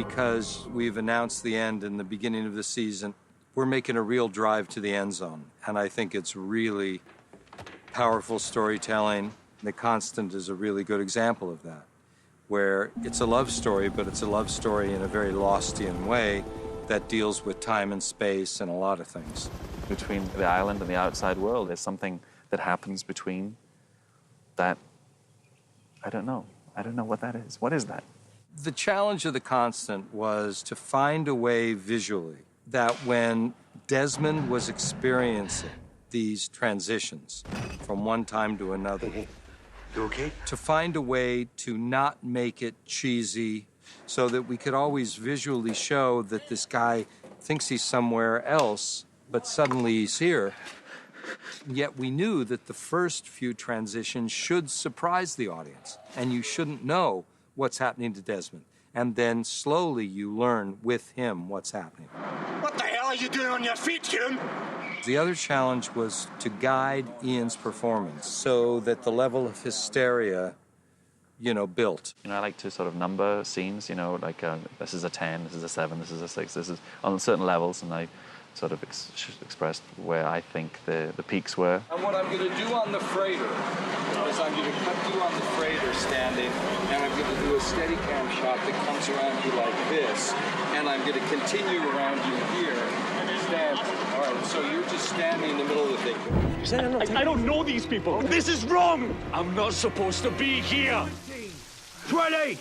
because we've announced the end in the beginning of the season, we're making a real drive to the end zone. And I think it's really powerful storytelling. The Constant is a really good example of that, where it's a love story, but it's a love story in a very Lostian way that deals with time and space and a lot of things. Between the island and the outside world, there's something that happens between that. I don't know what that is. What is that? The challenge of The Constant was to find a way visually that when Desmond was experiencing these transitions from one time to another, You okay? to find a way to not make it cheesy so that we could always visually show that this guy thinks he's somewhere else, but suddenly he's here. Yet we knew that the first few transitions should surprise the audience, and you shouldn't know what's happening to Desmond. And then slowly you learn with him what's happening. What the hell are you doing on your feet, Hume? The other challenge was to guide Ian's performance so that the level of hysteria, built. I like to sort of number scenes, like this is a 10, this is a 7, this is a 6, this is on certain levels, and I sort of expressed where I think the peaks were. And what I'm going to do on the freighter is I'm going to cut you on the freighter standing, and I'm going to do a steady cam shot that comes around you like this, and I'm going to continue around you here. Stand. All right, so you're just standing in the middle of the thing. I don't know these people. This is wrong. I'm not supposed to be here. 20,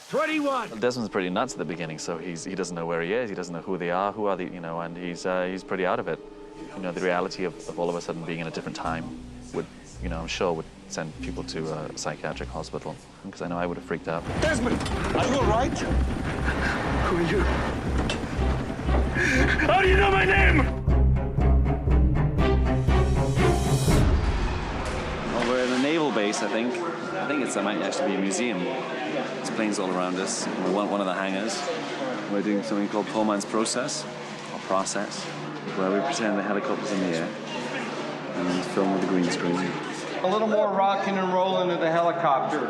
21. Desmond's pretty nuts at the beginning, so he doesn't know where he is. He doesn't know who they are, and he's pretty out of it. The reality of all of a sudden being in a different time would, I'm sure would send people to a psychiatric hospital, because I know I would have freaked out. Desmond, are you all right? Who are you? How do you know my name? Well, we're in a naval base, I think. I think it might actually be a museum. There's planes all around us. We're one of the hangars. We're doing something called poor man's process, where we pretend the helicopter's in the air and film with the green screen. A little more rocking and rolling of the helicopter.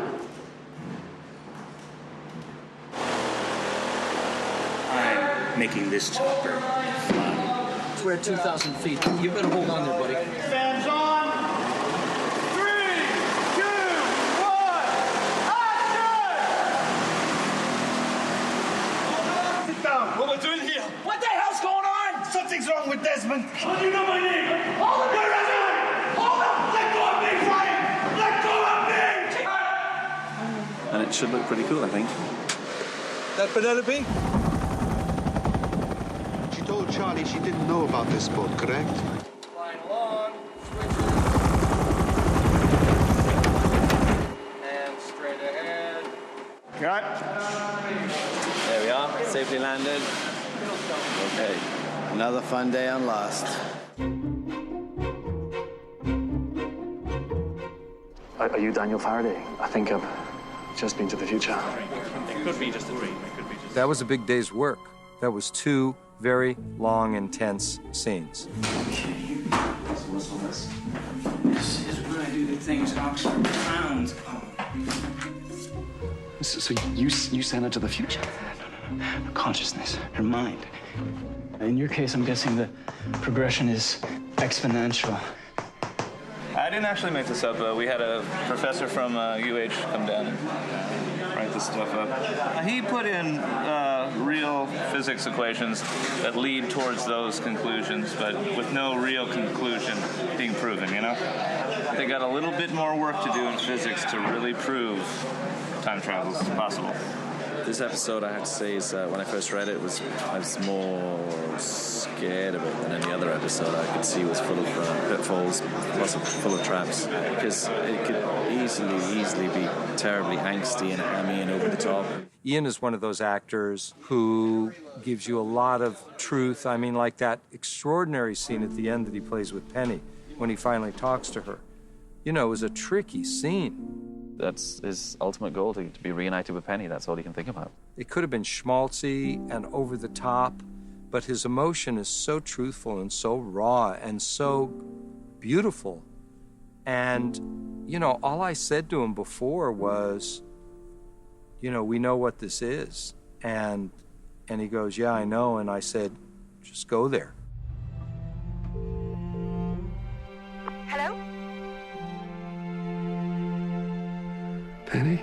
I'm making this chopper fly. We're at 2,000 feet. You better hold on there, buddy. Fans on! 3, 2, 1, action! Sit down. What are we doing here? What the hell's going on? Something's wrong with Desmond. How do you know my name? Hold up! Where is it? Hold up! Let go of me, Brian! Let go of me! And it should look pretty cool, I think. That Penelope? She told Charlie she didn't know about this boat, correct? Line along, and straight ahead. There we are, safely landed. Okay, another fun day on Lost. Are you Daniel Faraday? I think I've just been to the future. It could be just a dream. That was a big day's work. That was 2 very long, intense scenes. Okay. What's on this? This is where I do the things Oxford clowns call. So you sent her to the future? No. Her consciousness, her mind. In your case, I'm guessing the progression is exponential. I didn't actually make this up. We had a professor from UH come down and write this stuff up. He put in real physics equations that lead towards those conclusions, but with no real conclusion being proven, They got a little bit more work to do in physics to really prove time travel is possible. This episode, I have to say, is when I first read it, I was more scared of it than any other episode I could see was full of pitfalls, full of traps, because it could easily be terribly angsty and hammy and over the top. Ian is one of those actors who gives you a lot of truth. I mean, like that extraordinary scene at the end that he plays with Penny when he finally talks to her. It was a tricky scene. That's his ultimate goal, to be reunited with Penny. That's all he can think about. It could have been schmaltzy and over the top, but his emotion is so truthful and so raw and so beautiful. And, all I said to him before was, we know what this is. And And he goes, yeah, I know. And I said, just go there. Hello? Penny?